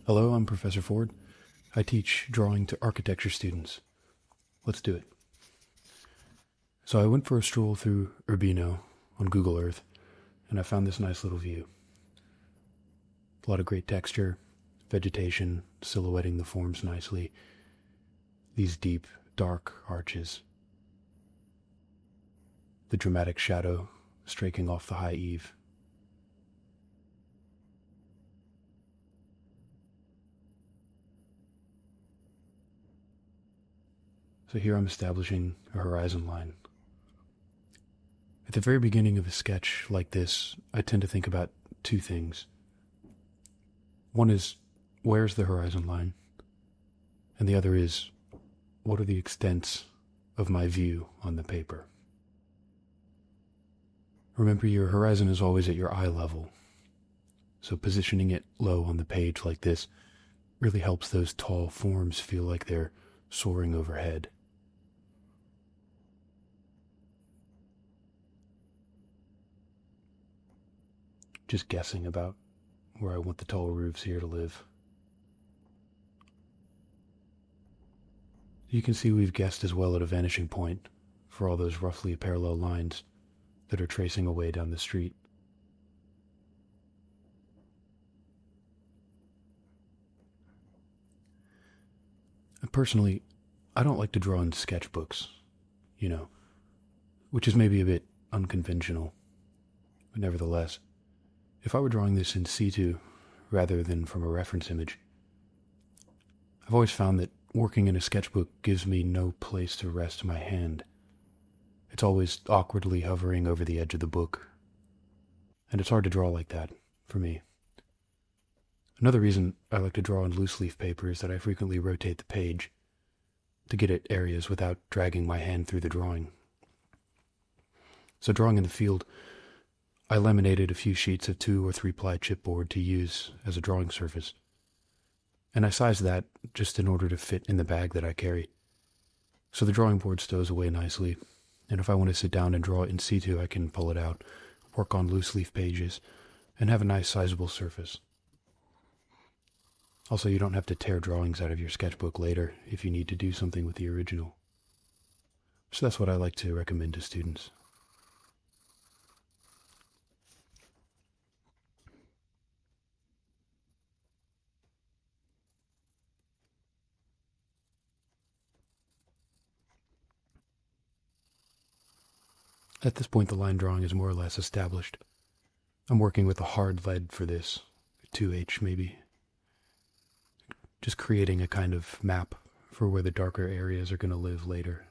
Hello, I'm Professor Ford. I teach drawing to architecture students. Let's do it. So I went for a stroll through Urbino on Google Earth, and I found this nice little view. A lot of great texture, vegetation silhouetting the forms nicely, these deep, dark arches, the dramatic shadow striking off the high eave. So here I'm establishing a horizon line. At the very beginning of a sketch like this, I tend to think about two things. One is, where's the horizon line? And the other is, what are the extents of my view on the paper? Remember, your horizon is always at your eye level, so positioning it low on the page like this really helps those tall forms feel like they're soaring overhead. Just guessing about where I want the tall roofs here to live. You can see we've guessed as well at a vanishing point for all those roughly parallel lines that are tracing away down the street. And personally, I don't like to draw in sketchbooks, which is maybe a bit unconventional, but nevertheless, if I were drawing this in situ rather than from a reference image, I've always found that working in a sketchbook gives me no place to rest my hand. It's always awkwardly hovering over the edge of the book, and it's hard to draw like that, for me. Another reason I like to draw on loose leaf paper is that I frequently rotate the page to get at areas without dragging my hand through the drawing. So drawing in the field, I laminated a few sheets of 2 or 3 ply chipboard to use as a drawing surface, and I sized that just in order to fit in the bag that I carry. So the drawing board stows away nicely, and if I want to sit down and draw in situ, I can pull it out, work on loose leaf pages, and have a nice sizable surface. Also, you don't have to tear drawings out of your sketchbook later if you need to do something with the original. So that's what I like to recommend to students. At this point, the line drawing is more or less established. I'm working with a hard lead for this, 2H maybe. Just creating a kind of map for where the darker areas are going to live later.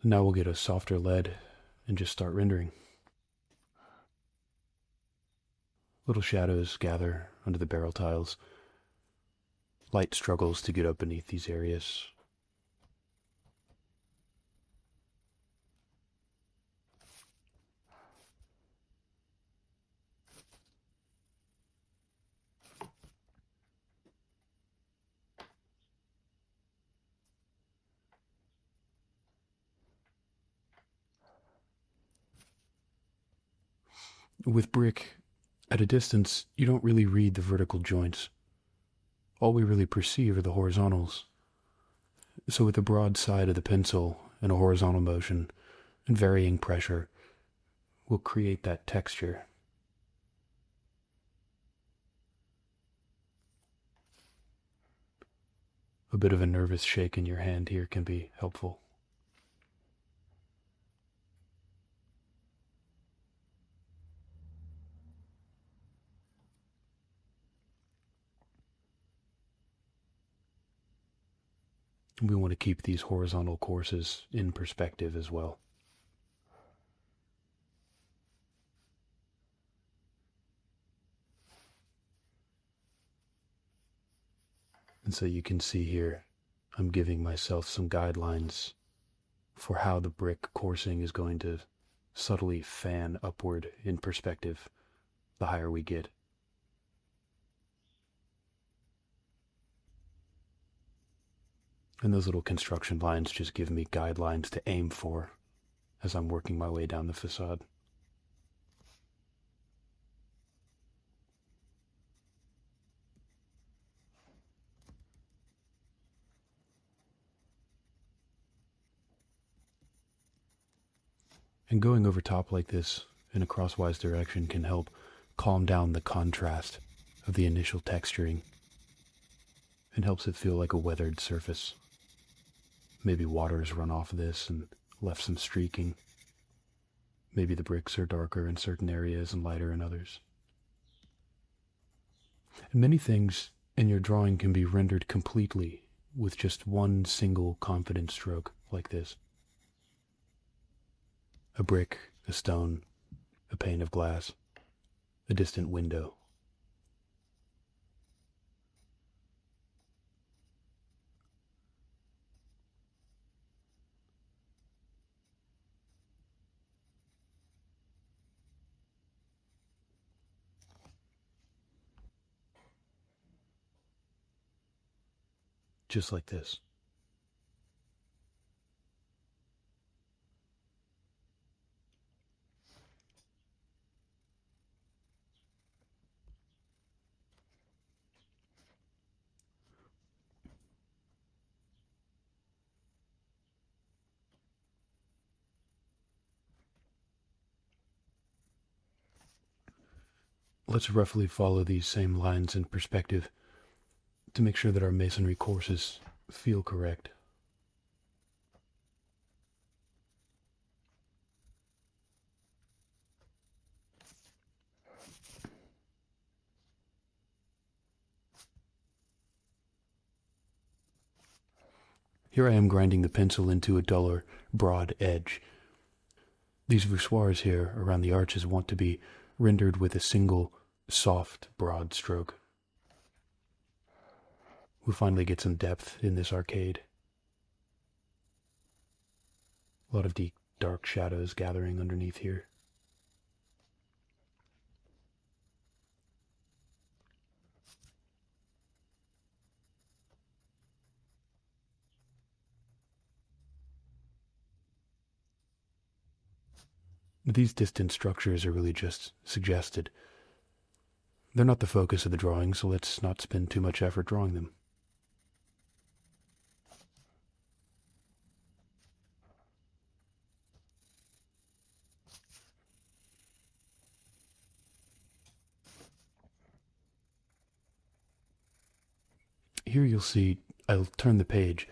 Now we'll get a softer lead and just start rendering. Little shadows gather under the barrel tiles. Light struggles to get up beneath these areas. With brick, at a distance, you don't really read the vertical joints. All we really perceive are the horizontals. So with the broad side of the pencil and a horizontal motion and varying pressure, we'll create that texture. A bit of a nervous shake in your hand here can be helpful. We want to keep these horizontal courses in perspective as well. And so you can see here, I'm giving myself some guidelines for how the brick coursing is going to subtly fan upward in perspective the higher we get. And those little construction lines just give me guidelines to aim for as I'm working my way down the facade. And going over top like this in a crosswise direction can help calm down the contrast of the initial texturing and helps it feel like a weathered surface. Maybe water has run off of this and left some streaking. Maybe the bricks are darker in certain areas and lighter in others. And many things in your drawing can be rendered completely with just one single confident stroke like this. A brick, a stone, a pane of glass, a distant window. Just like this. Let's roughly follow these same lines in perspective to make sure that our masonry courses feel correct. Here I am grinding the pencil into a duller, broad edge. These voussoirs here around the arches want to be rendered with a single, soft, broad stroke. We finally get some depth in this arcade. A lot of deep, dark shadows gathering underneath here. These distant structures are really just suggested. They're not the focus of the drawing, so let's not spend too much effort drawing them. Here you'll see I'll turn the page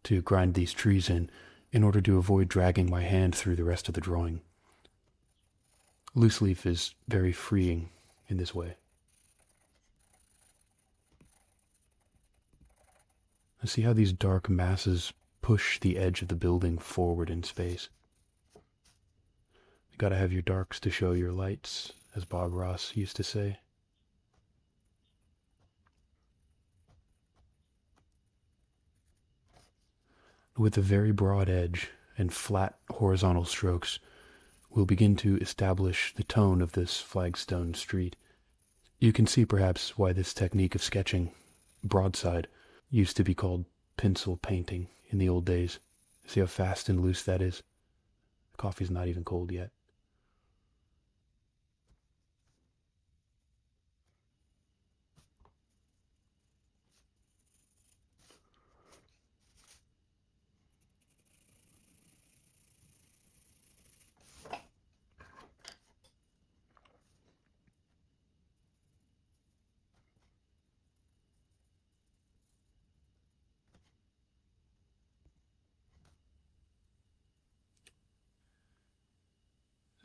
to grind these trees in order to avoid dragging my hand through the rest of the drawing. Loose leaf is very freeing in this way. I see how these dark masses push the edge of the building forward in space. You gotta have your darks to show your lights, as Bob Ross used to say. With a very broad edge and flat horizontal strokes, we'll begin to establish the tone of this flagstone street. You can see perhaps why this technique of sketching, broadside, used to be called pencil painting in the old days. See how fast and loose that is? The coffee's not even cold yet.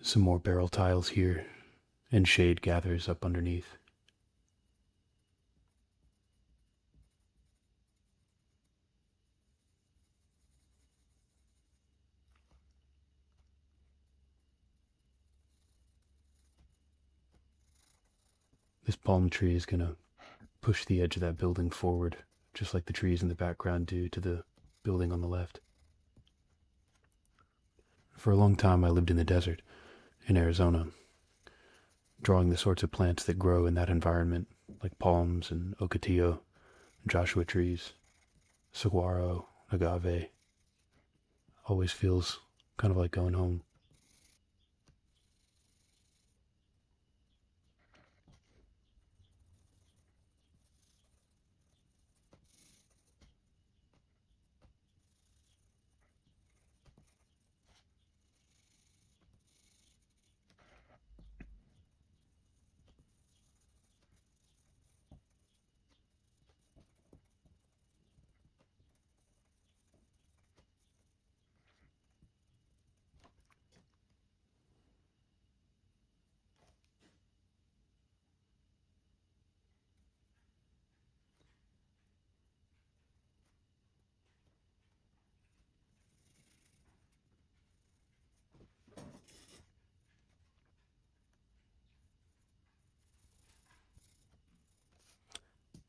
Some more barrel tiles here, and shade gathers up underneath. This palm tree is gonna push the edge of that building forward just like the trees in the background do to the building on the left. For a long time I lived in the desert, in Arizona, drawing the sorts of plants that grow in that environment, like palms and ocotillo, Joshua trees, saguaro, agave. Always feels kind of like going home.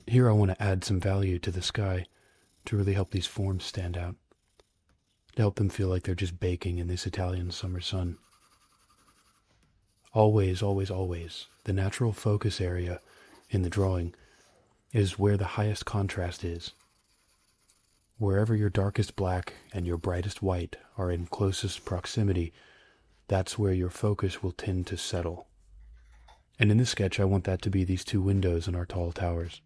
Here I want to add some value to the sky to really help these forms stand out, to help them feel like they're just baking in this Italian summer sun. Always, always, always, the natural focus area in the drawing is where the highest contrast is. Wherever your darkest black and your brightest white are in closest proximity, that's where your focus will tend to settle. And in this sketch, I want that to be these two windows in our tall towers.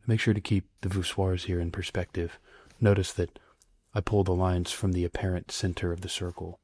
Make sure to keep the voussoirs here in perspective. Notice that I pull the lines from the apparent center of the circle.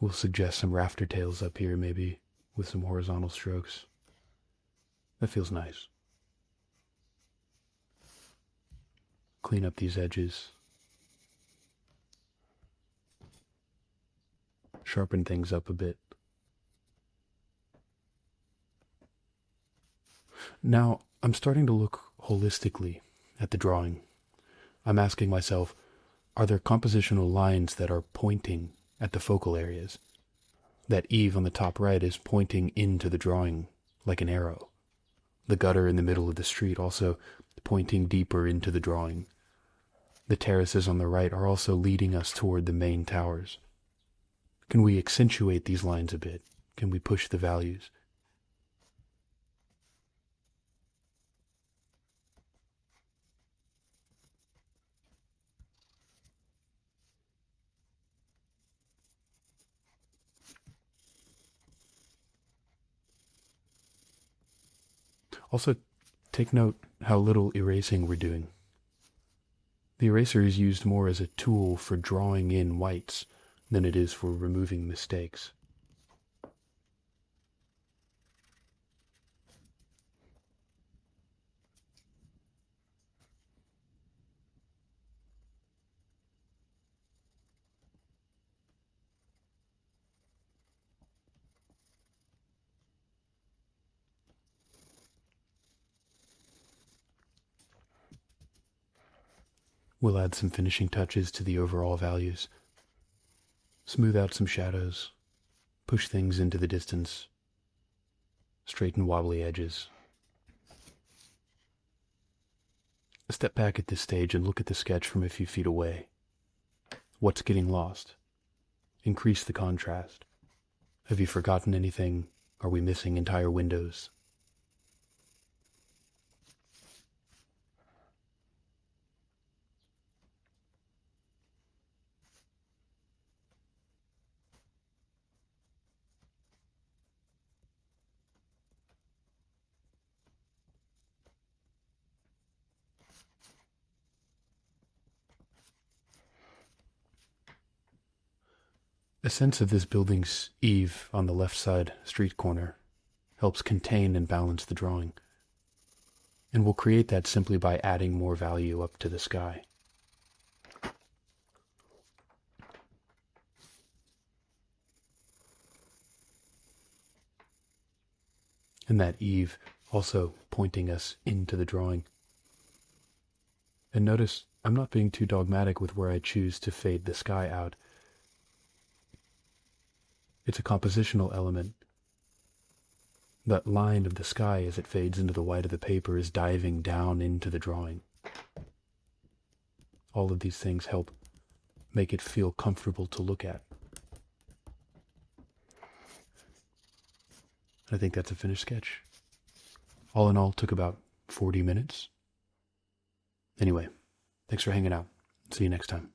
We'll suggest some rafter tails up here, maybe, with some horizontal strokes. That feels nice. Clean up these edges. Sharpen things up a bit. Now, I'm starting to look holistically at the drawing. I'm asking myself, are there compositional lines that are pointing at the focal areas? That eave on the top right is pointing into the drawing like an arrow. The gutter in the middle of the street also pointing deeper into the drawing. The terraces on the right are also leading us toward the main towers. Can we accentuate these lines a bit? Can we push the values? Also, take note how little erasing we're doing. The eraser is used more as a tool for drawing in whites than it is for removing mistakes. We'll add some finishing touches to the overall values. Smooth out some shadows, push things into the distance, straighten wobbly edges. Step back at this stage and look at the sketch from a few feet away. What's getting lost? Increase the contrast. Have you forgotten anything? Are we missing entire windows? A sense of this building's eave on the left side street corner helps contain and balance the drawing. And we'll create that simply by adding more value up to the sky. And that eave also pointing us into the drawing. And notice, I'm not being too dogmatic with where I choose to fade the sky out. It's a compositional element. That line of the sky as it fades into the white of the paper is diving down into the drawing. All of these things help make it feel comfortable to look at. I think that's a finished sketch. All in all, took about 40 minutes. Anyway, thanks for hanging out. See you next time.